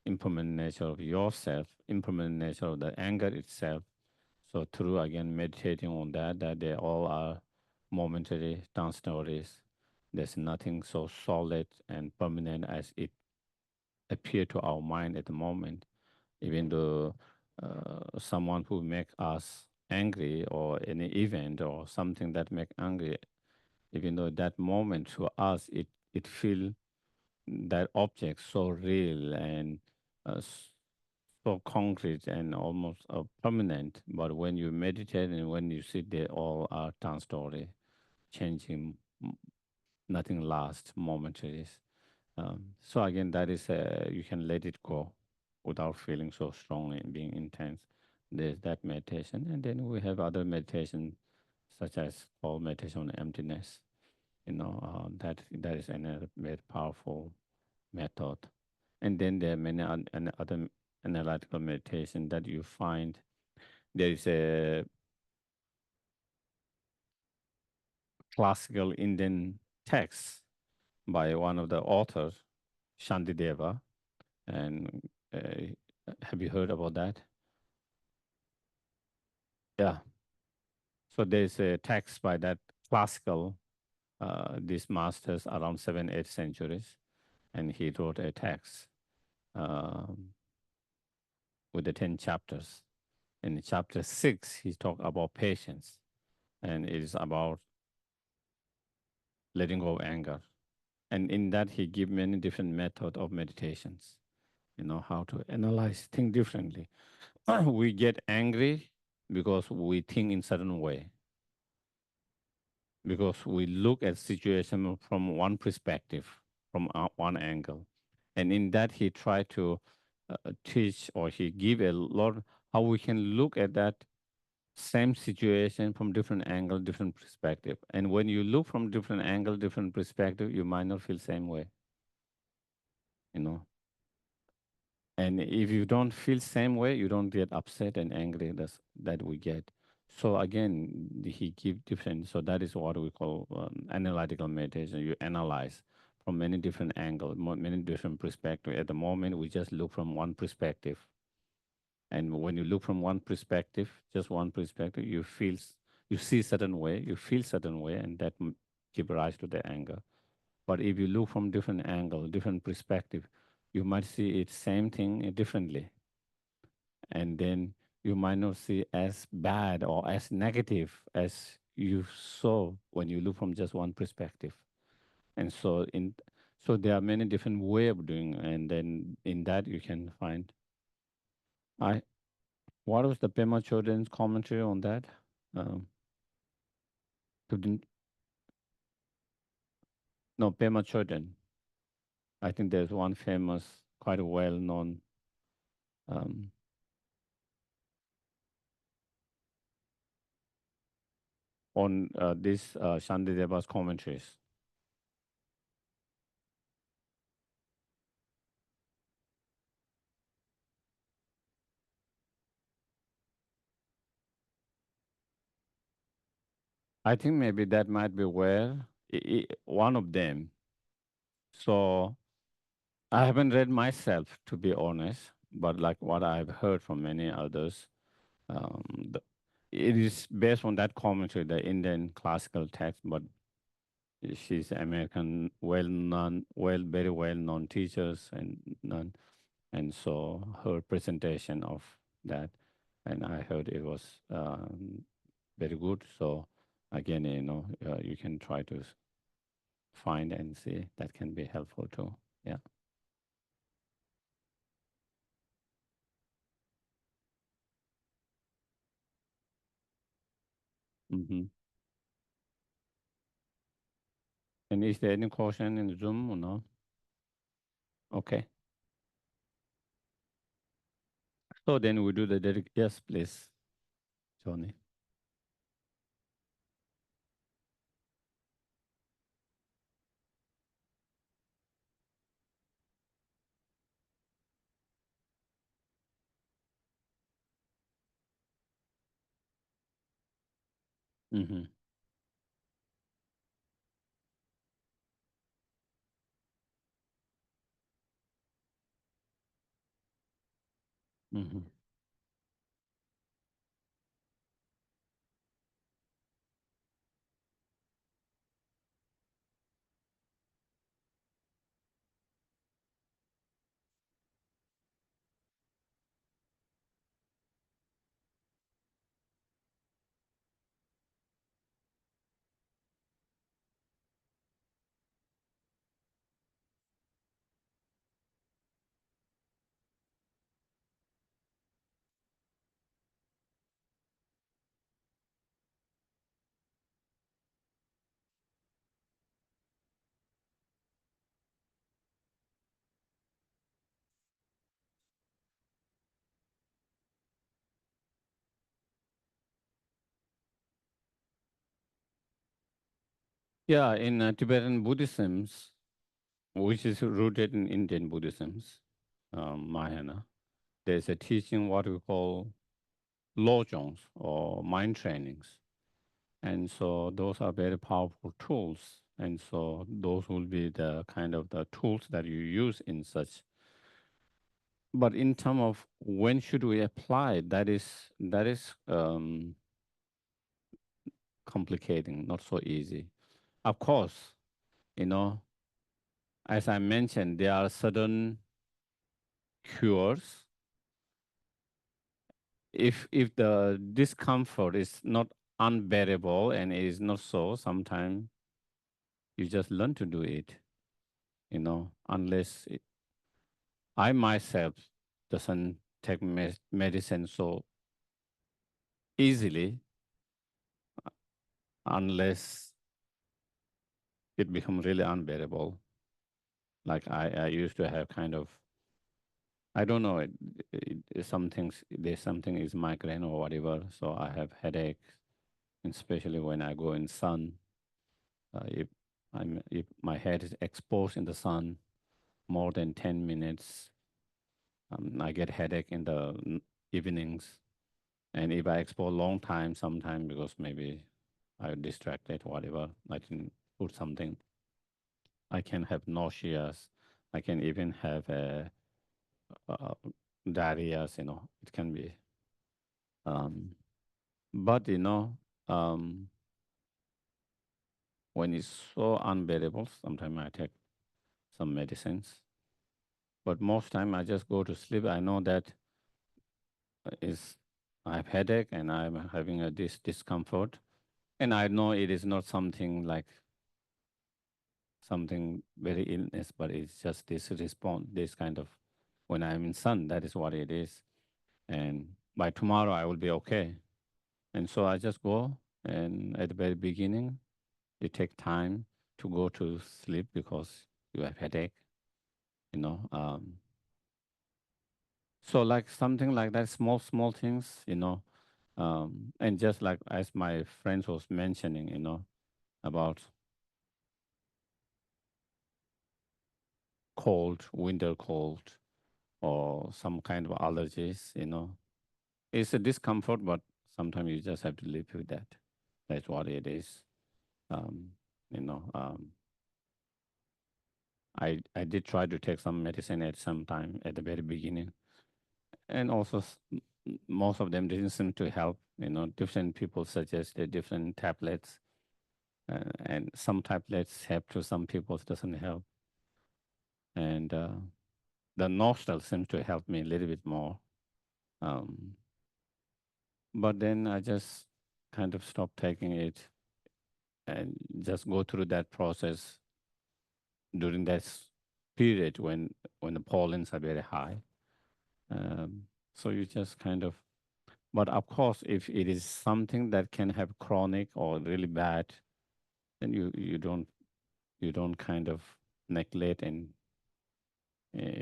impermanent nature of yourself, impermanent nature of the anger itself. So through again meditating on that they all are momentary transitories. There's nothing so solid and permanent as it appear to our mind at the moment. Even though someone who make us angry or any event or something that make angry, even though that moment to us it feel that object so real and so concrete and almost permanent. But when you meditate and when you sit there, all are transitory, changing. Nothing lasts, momentary. So again, that is you can let it go without feeling so strongly and being intense. There's that meditation, and then we have other meditation, such as called meditation on emptiness. That is another very powerful method. And then there are many other analytical meditation that you find. There is a classical Indian text by one of the authors, Shantideva, and have you heard about that? Yeah. So there's a text by that classical, these masters around 7th, 8th centuries, and he wrote a text um, with the 10 chapters. In chapter 6, he talked about patience, and it is about letting go of anger. And in that, he give many different method of meditations, how to analyze things differently. We get angry because we think in certain way. because we look at situation from one perspective, from one angle, and in that he tried to teach, or he give a lot how we can look at that same situation from different angle, different perspective. And when you look from different angle, different perspective, you might not feel same way, you know. And if you don't feel same way, you don't get upset and angry. That's that we get. So again, he give different. So that is what we call analytical meditation. You analyze from many different angles, many different perspective. At the moment, we just look from one perspective. And when you look from one perspective, just one perspective, you feel, you see certain way, you feel certain way, and that give rise to the anger. But if you look from different angle, different perspective, you might see it same thing differently, and then you might not see as bad or as negative as you saw when you look from just one perspective. And so there are many different way of doing, and then in that you can find. I What was the Pema Chodron's commentary on that? Um, Thubten- no, Pema Chodron. I think there's one famous, quite well known um, on this Shantideva's commentaries. I think maybe that might be where one of them. So I haven't read myself, to be honest, but like what I've heard from many others, um, the, it is based on that commentary, the Indian classical text, but she's American, well-known, very well-known teachers and none, and so her presentation of that, and I heard it was very good. So again, you can try to find and see that can be helpful too. Yeah. Hmm. And is there any question in the Zoom or no? Okay. So then we do the yes, please, Johnny. Mm-hmm. Mm-hmm. Yeah, in Tibetan Buddhism, which is rooted in Indian Buddhism, Mahayana, there's a teaching what we call lojongs or mind trainings. And so those are very powerful tools. And so those will be the kind of the tools that you use in such. But in terms of when should we apply, that is complicating, not so easy. Of course, you know, as I mentioned, there are certain cures. If the discomfort is not unbearable and it is not so, sometimes you just learn to do it, unless I myself doesn't take medicine so easily unless it becomes really unbearable. Like I used to have kind of, I don't know, some things, there's something is migraine or whatever. So I have headaches, especially when I go in sun. If my head is exposed in the sun more than 10 minutes, I get headache in the evenings. And if I expose long time, sometime because maybe I distracted, whatever, I can put something. I can have nausea. I can even have uh, diarrhea. It can be. Um, but when it's so unbearable, sometimes I take some medicines. But most time I just go to sleep. I know that is I have headache and I'm having a discomfort, and I know it is not something like something very illness, but it's just this response, this kind of when I'm in sun, that is what it is. And by tomorrow I will be okay. And so I just go, and at the very beginning, you take time to go to sleep because you have headache, you know. So like something like that, small things, and just like as my friends was mentioning, about cold, winter cold, or some kind of allergies, it's a discomfort, but sometimes you just have to live with that. That's what it is. Um, you know, I did try to take some medicine at some time at the very beginning, and also most of them didn't seem to help. Different people suggested different tablets, and some tablets help to some people doesn't help, and the Nostal seems to help me a little bit more. Um, but then I just kind of stopped taking it and just go through that process during that period when the pollens are very high. So you just kind of, but of course, if it is something that can have chronic or really bad, then you don't kind of neglect, and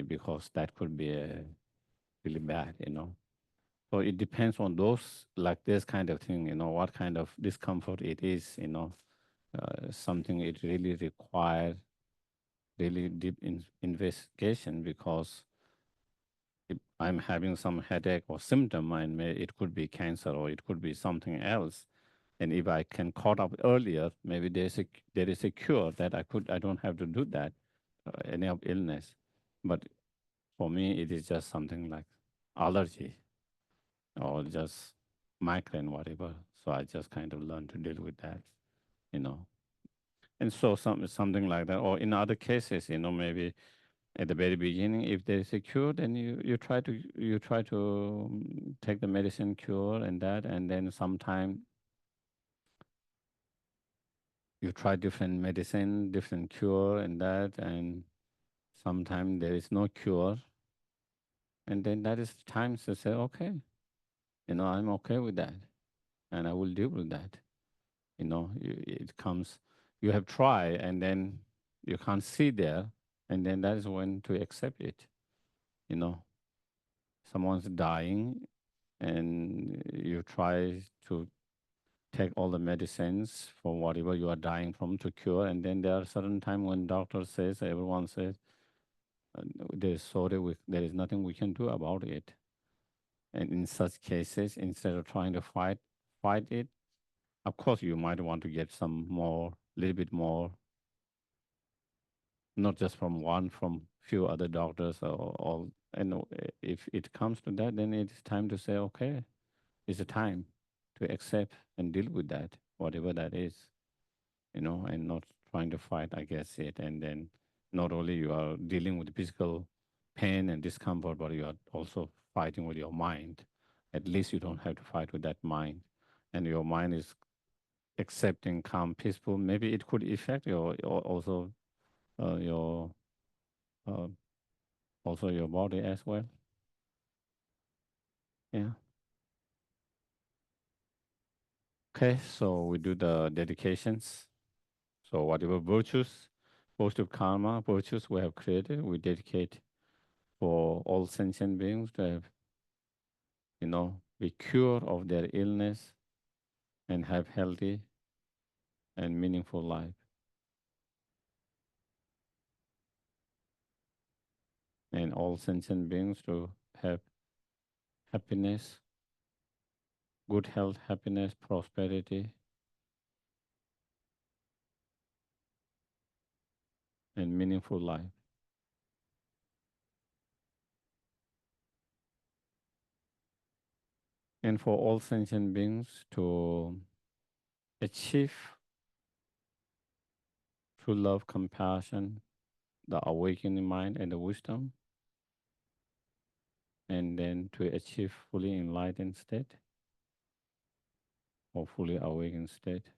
because that could be really bad. So it depends on those, like this kind of thing, what kind of discomfort it is, something it really requires really deep investigation, because if I'm having some headache or symptom, and it could be cancer or it could be something else. And if I can caught up earlier, maybe there is a cure that I don't have to do that, any of illness. But for me, it is just something like allergy or just migraine, whatever. So I just kind of learn to deal with that, you know. And so something like that. Or in other cases, maybe at the very beginning, if there is a cure, then you try to take the medicine cure and that, and then sometime you try different medicine, different cure and that, and sometimes there is no cure, and then that is the time to say, okay, I'm okay with that, and I will deal with that. It comes, you have tried, and then you can't see there, and then that is when to accept it. You know, someone's dying, and you try to take all the medicines for whatever you are dying from to cure, and then there are certain time when doctor says, everyone says, there's sorry, there is nothing we can do about it. And in such cases, instead of trying to fight it, of course you might want to get some more, little bit more, not just from one, from few other doctors or all. And if it comes to that, then it is time to say, okay, it's a time to accept and deal with that, whatever that is, and not trying to fight against it. And then not only you are dealing with physical pain and discomfort, but you are also fighting with your mind. At least you don't have to fight with that mind. And your mind is accepting, calm, peaceful. Maybe it could affect also your uh, also your body as well. Yeah. Okay. So we do the dedications. So whatever virtues, positive karma, virtues we have created, we dedicate for all sentient beings to have, be cured of their illness and have healthy and meaningful life. And all sentient beings to have happiness, good health, happiness, prosperity, and meaningful life. And for all sentient beings to achieve true love, compassion, the awakening mind and the wisdom, and then to achieve fully enlightened state or fully awakened state.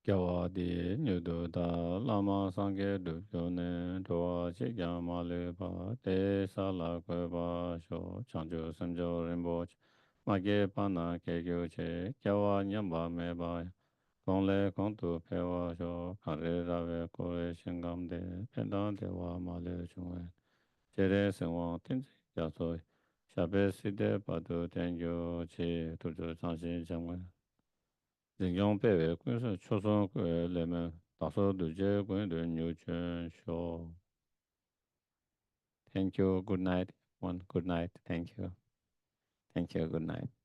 Gyawa di nyudu da lama sangye du pyo ne dowa chi gyama le pa te sa la kwe pa sho chanchu samjo rinpo ch ma ge pa na ke kyo che gyawa nyamba me pa kong le kong tu pe wa sho kan re ra we ko re shingam de pen dan de wa ma le chung we che re sen wang tin zi ya so sha pe si de pa tu ten kyo chi tu tu chang xin chang we Ling bei wei gun shi chuo song gui le men da su du jie gun de niu quan xiao. Thank you. Good night. One good night. Thank you. Thank you. Good night.